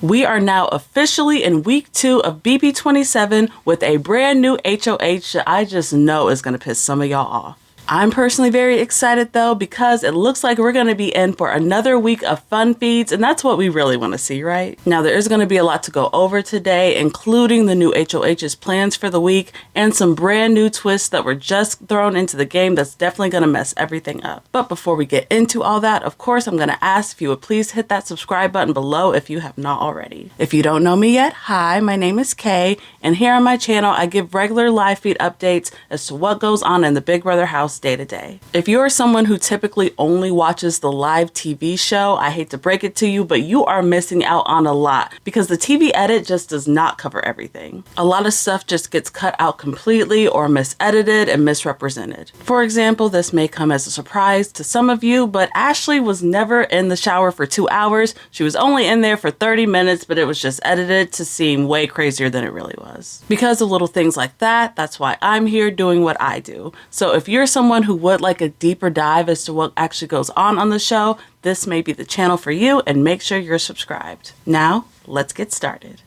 We are now officially in week 2 of BP27 with a brand new HOH that I just know is going to piss some of y'all off. I'm personally very excited though because it looks like we're going to be in for another week of fun feeds, and that's what we really want to see, right? Now there is going to be a lot to go over today, including the new HOH's plans for the week and some brand new twists that were just thrown into the game that's definitely going to mess everything up. But before we get into all that, of course, I'm going to ask if you would please hit that subscribe button below if you have not already. If you don't know me yet, hi, my name is Kay, and here on my channel I give regular live feed updates as to what goes on in the Big Brother house day to day. If you are someone who typically only watches the live TV show, I hate to break it to you, but you are missing out on a lot because the TV edit just does not cover everything. A lot of stuff just gets cut out completely or misedited and misrepresented. For example, this may come as a surprise to some of you, but Ashley was never in the shower for 2 hours. She was only in there for 30 minutes, but it was just edited to seem way crazier than it really was. Because of little things like that, that's why I'm here doing what I do. So if you're someone who would like a deeper dive as to what actually goes on the show, this may be the channel for you, and make sure you're subscribed. Now, let's get started.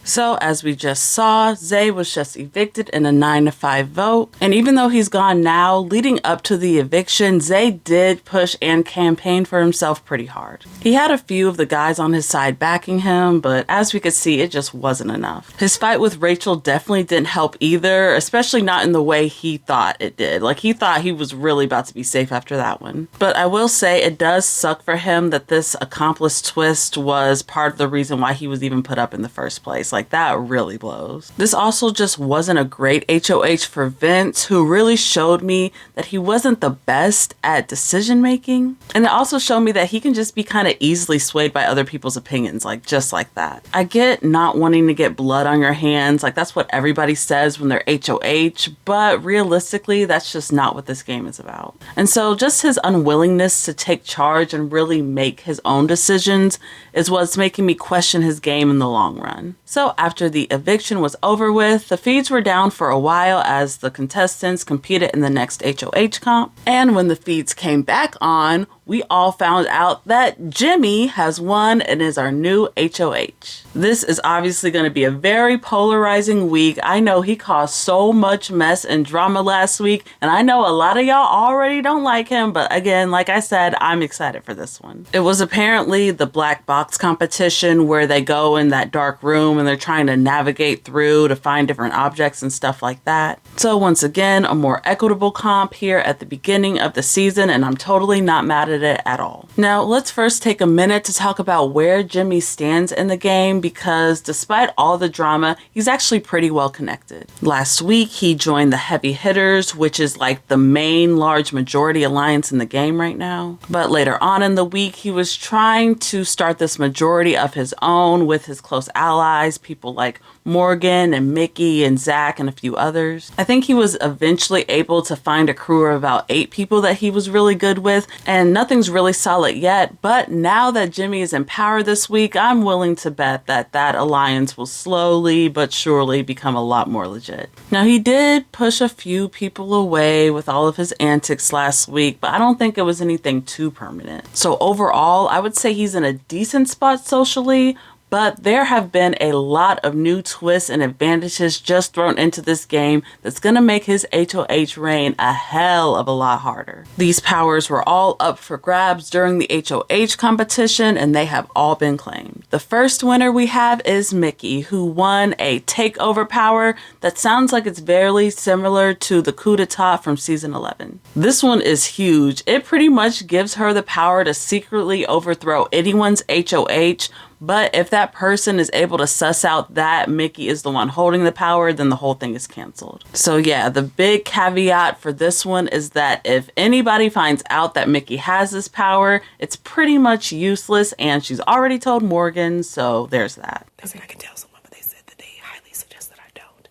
So as we just saw, Zay was just evicted in a 9-5 vote. And even though he's gone now, leading up to the eviction, Zay did push and campaign for himself pretty hard. He had a few of the guys on his side backing him, but as we could see, it just wasn't enough. His fight with Rachel definitely didn't help either, especially not in the way he thought it did. Like, he thought he was really about to be safe after that one. But I will say it does suck for him that this accomplice twist was part of the reason why he was even put up in the first place. Like, that really blows. This also just wasn't a great HOH for Vince, who really showed me that he wasn't the best at decision making. And it also showed me that he can just be kind of easily swayed by other people's opinions, like just like that. I get not wanting to get blood on your hands, like that's what everybody says when they're HOH, but realistically, that's just not what this game is about. And so just his unwillingness to take charge and really make his own decisions is what's making me question his game in the long run. So after the eviction was over with, the feeds were down for a while as the contestants competed in the next HOH comp. And when the feeds came back on, we all found out that Jimmy has won and is our new HOH. This is obviously going to be a very polarizing week. I know he caused so much mess and drama last week, and I know a lot of y'all already don't like him, but again, like I said, I'm excited for this one. It was apparently the black box competition where they go in that dark room and they're trying to navigate through to find different objects and stuff like that. So once again, a more equitable comp here at the beginning of the season, and I'm totally not mad at it at all. Now, let's first take a minute to talk about where Jimmy stands in the game, because despite all the drama, he's actually pretty well connected. Last week, he joined the Heavy Hitters, which is like the main large majority alliance in the game right now. But later on in the week, he was trying to start this majority of his own with his close allies, people like Morgan and Mickey and Zach and a few others. I think he was eventually able to find a crew of about 8 people that he was really good with, and nothing's really solid yet, but now that Jimmy is in power this week, I'm willing to bet that that alliance will slowly but surely become a lot more legit. Now, he did push a few people away with all of his antics last week, but I don't think it was anything too permanent. So overall, I would say he's in a decent spot socially, but there have been a lot of new twists and advantages just thrown into this game that's going to make his HOH reign a hell of a lot harder. These powers were all up for grabs during the HOH competition, and they have all been claimed. The first winner we have is Mickey, who won a takeover power that sounds like it's very similar to the coup d'etat from season 11. This one is huge. It pretty much gives her the power to secretly overthrow anyone's HOH, but if that person is able to suss out that Mickey is the one holding the power, then the whole thing is canceled. So yeah, the big caveat for this one is that if anybody finds out that Mickey has this power, it's pretty much useless, and she's already told Morgan, so there's that. I can tell someone, but they said that they highly suggest that I don't.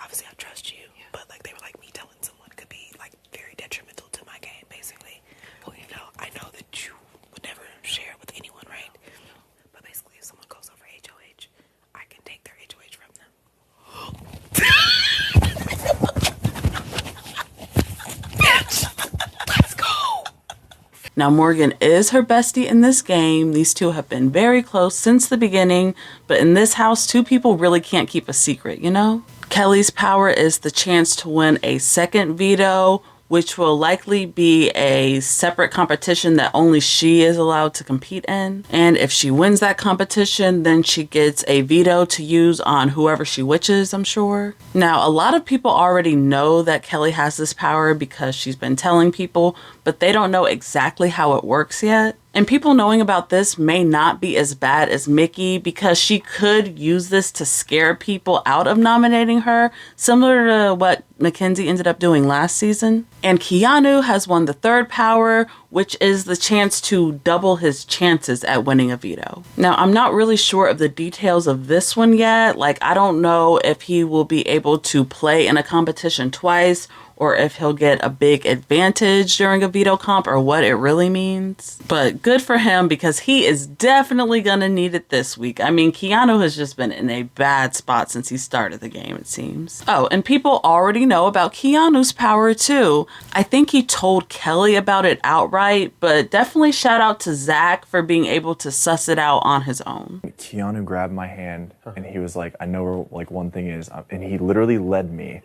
Obviously, I trust you, but like they were like, me telling someone could be like very detrimental to my game, basically. Well, you know, I know that you would never share it with anyone, right? But basically, if someone goes over HOH, I can take their HOH from them. Bitch! Let's go! Now, Morgan is her bestie in this game. These two have been very close since the beginning, but in this house, two people really can't keep a secret, you know? Kelley's power is the chance to win a second veto, which will likely be a separate competition that only she is allowed to compete in. And if she wins that competition, then she gets a veto to use on whoever she witches, I'm sure. Now, a lot of people already know that Kelley has this power because she's been telling people, but they don't know exactly how it works yet. And people knowing about this may not be as bad as Mickey because she could use this to scare people out of nominating her, similar to what Mackenzie ended up doing last season. And Keanu has won the third power, which is the chance to double his chances at winning a veto. Now, I'm not really sure of the details of this one yet. Like, I don't know if he will be able to play in a competition twice, or if he'll get a big advantage during a veto comp, or what it really means. But good for him, because he is definitely gonna need it this week. I mean, Keanu has just been in a bad spot since he started the game, it seems. Oh, and people already know about Keanu's power too. I think he told Kelley about it outright, but definitely shout out to Zach for being able to suss it out on his own. Keanu grabbed my hand and he was like, I know where like one thing is, and he literally led me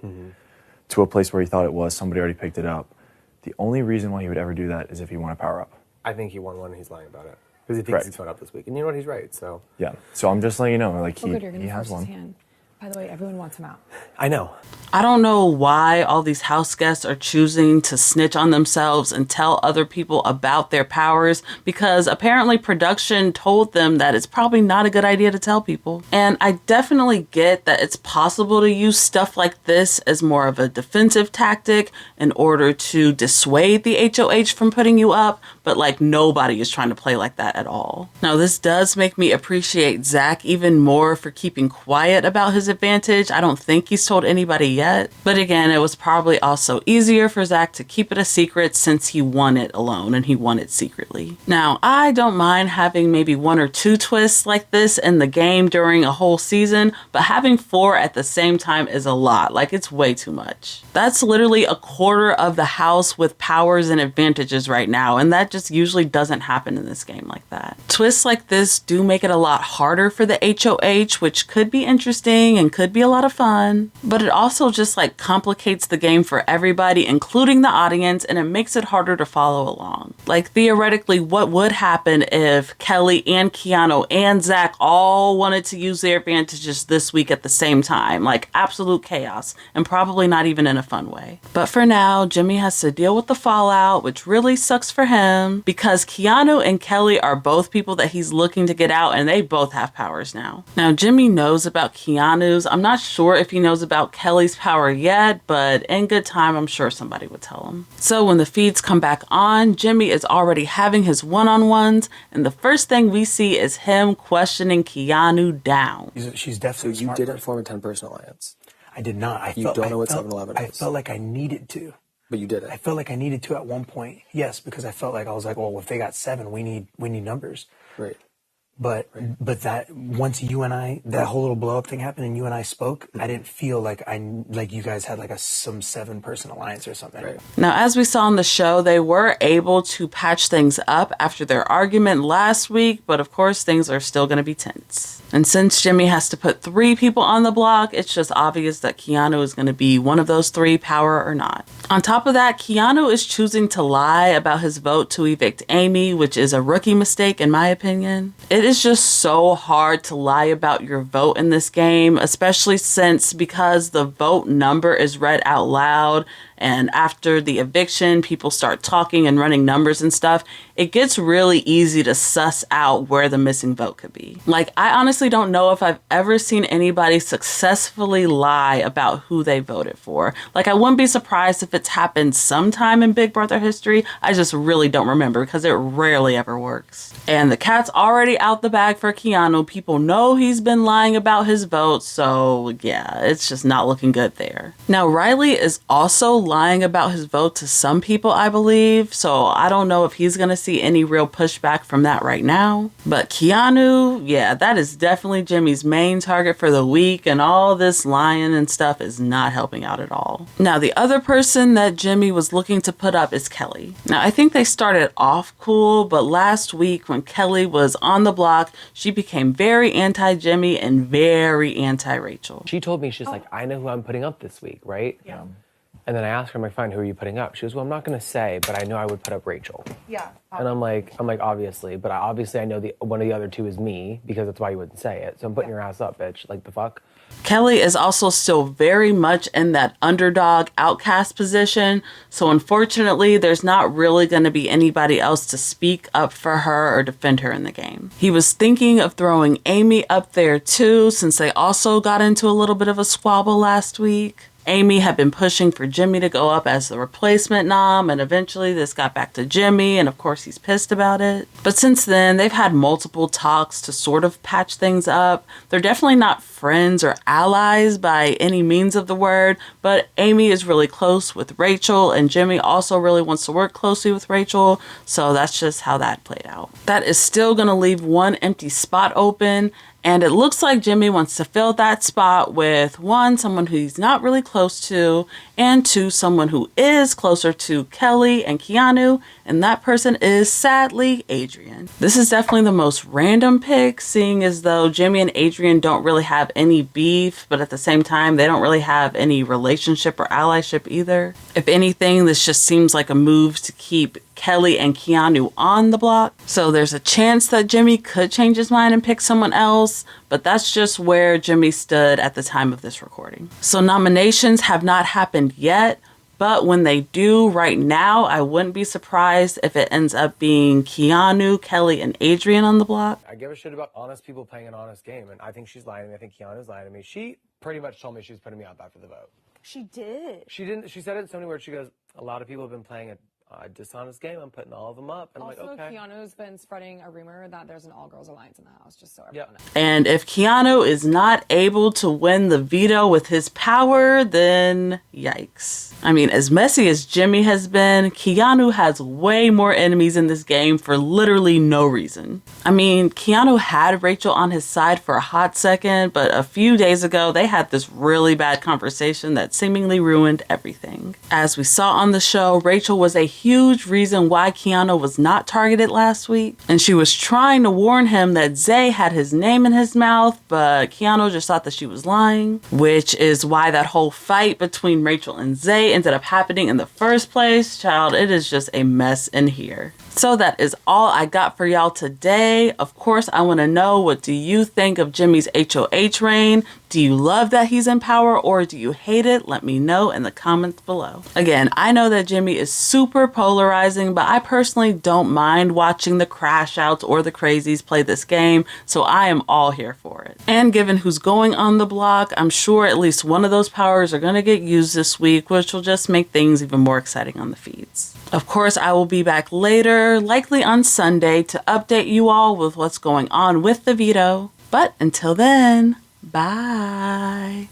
to a place where he thought it was. Somebody already picked it up. The only reason why he would ever do that is if he won a power up. I think he won one and he's lying about it. Because he thinks he's going up this week. And you know what? He's right, so. Yeah. So I'm just letting you know, like, Oh, good, you're gonna he has force his one. hand. By the way, everyone wants him out. I know. I don't know why all these house guests are choosing to snitch on themselves and tell other people about their powers, because apparently production told them that it's probably not a good idea to tell people. And I definitely get that it's possible to use stuff like this as more of a defensive tactic in order to dissuade the HOH from putting you up, but like nobody is trying to play like that at all. Now, this does make me appreciate Zach even more for keeping quiet about his advantage. I don't think he's told anybody yet. But again, it was probably also easier for Zach to keep it a secret since he won it alone and he won it secretly. Now, I don't mind having maybe one or two twists like this in the game during a whole season, but having 4 at the same time is a lot. Like, it's way too much. That's literally a quarter of the house with powers and advantages right now, and that just usually doesn't happen in this game like that. Twists like this do make it a lot harder for the HOH, which could be interesting and could be a lot of fun, but it also just like complicates the game for everybody, including the audience, and it makes it harder to follow along. Like, theoretically, what would happen if Kelley and Keanu and Zach all wanted to use their advantages this week at the same time? Like, absolute chaos, and probably not even in a fun way. But for now, Jimmy has to deal with the fallout, which really sucks for him, because Keanu and Kelley are both people that he's looking to get out, and they both have powers now. Now, Jimmy knows about Keanu's. I'm not sure if he knows about Kelley's power yet, but in good time, I'm sure somebody would tell him. So when the feeds come back on, Jimmy is already having his one-on-ones, and the first thing we see is him questioning Keanu down. She's definitely So you smart, didn't right? form a 10-person alliance. I did not. You don't know what 7-Eleven I is. felt like I needed to. But you didn't. I felt like I needed to at one point. Yes, because I felt like I was like, well, if they got 7, we need numbers. Right. But that once you and I, that whole little blow up thing happened and you and I spoke, I didn't feel like you guys had like some 7-person alliance or something. Right. Now, as we saw on the show, they were able to patch things up after their argument last week, but of course things are still going to be tense. And since Jimmy has to put 3 people on the block, it's just obvious that Keanu is going to be one of those 3, power or not. On top of that, Keanu is choosing to lie about his vote to evict Amy, which is a rookie mistake in my opinion. It is just so hard to lie about your vote in this game, especially because the vote number is read out loud, and after the eviction, people start talking and running numbers and stuff. It gets really easy to suss out where the missing vote could be. Like, I honestly don't know if I've ever seen anybody successfully lie about who they voted for. Like, I wouldn't be surprised if it's happened sometime in Big Brother history. I just really don't remember because it rarely ever works. And the cat's already out the bag for Keanu. People know he's been lying about his vote, so yeah, it's just not looking good there. Now, Rylie is also lying about his vote to some people, I believe, so I don't know if he's gonna see any real pushback from that right now. But Keanu, yeah, that is definitely Jimmy's main target for the week, and all this lying and stuff is not helping out at all. Now, the other person that Jimmy was looking to put up is Kelley. Now, I think they started off cool, but last week when Kelley was on the block, she became very anti-Jimmy and very anti-Rachel. She told me, she's like, I know who I'm putting up this week, right? Yeah. And then I asked her, I'm like, fine, who are you putting up? She goes, well, I'm not going to say, but I know I would put up Rachel. Yeah. And I'm like, obviously, but I know one of the other two is me, because that's why you wouldn't say it. So I'm putting your ass up, bitch. Like, the fuck? Kelley is also still very much in that underdog outcast position, so unfortunately there's not really going to be anybody else to speak up for her or defend her in the game. He was thinking of throwing Amy up there too, since they also got into a little bit of a squabble last week. Amy had been pushing for Jimmy to go up as the replacement nom, and eventually this got back to Jimmy, and of course he's pissed about it. But since then, they've had multiple talks to sort of patch things up. They're definitely not friends or allies by any means of the word, but Amy is really close with Rachel, and Jimmy also really wants to work closely with Rachel, so that's just how that played out. That is still going to leave one empty spot open, and it looks like Jimmy wants to fill that spot with 1, someone who he's not really close to, and 2, someone who is closer to Kelley and Keanu, and that person is, sadly, Adrian. This is definitely the most random pick, seeing as though Jimmy and Adrian don't really have any beef, but at the same time, they don't really have any relationship or allyship either. If anything, this just seems like a move to keep Kelley and Keanu on the block. So there's a chance that Jimmy could change his mind and pick someone else, but that's just where Jimmy stood at the time of this recording. So nominations have not happened yet, but when they do right now, I wouldn't be surprised if it ends up being Keanu, Kelley, and Adrian on the block. I give a shit about honest people playing an honest game, and I think she's lying to me. I think Keanu's lying to me. She pretty much told me she was putting me out back for the vote. She did. She didn't. She said it in so many words. She goes, a lot of people have been playing a dishonest game. I'm putting all of them up. And also, I'm like, okay. Keanu's been spreading a rumor that there's an all-girls alliance in the house, just so everyone knows. And if Keanu is not able to win the veto with his power, then yikes. I mean, as messy as Jimmy has been, Keanu has way more enemies in this game for literally no reason. I mean, Keanu had Rachel on his side for a hot second, but a few days ago, they had this really bad conversation that seemingly ruined everything. As we saw on the show, Rachel was a huge reason why Keanu was not targeted last week, and she was trying to warn him that Zay had his name in his mouth, but Keanu just thought that she was lying, which is why that whole fight between Rachel and Zay ended up happening in the first place. Child, it is just a mess in here. So that is all I got for y'all today. Of course, I want to know, what do you think of Jimmy's HOH reign? Do you love that he's in power, or do you hate it? Let me know in the comments below. Again, I know that Jimmy is super polarizing, but I personally don't mind watching the crash outs or the crazies play this game, so I am all here for it. And given who's going on the block, I'm sure at least one of those powers are going to get used this week, which will just make things even more exciting on the feeds. Of course, I will be back later, likely on Sunday, to update you all with what's going on with the veto. But until then, bye.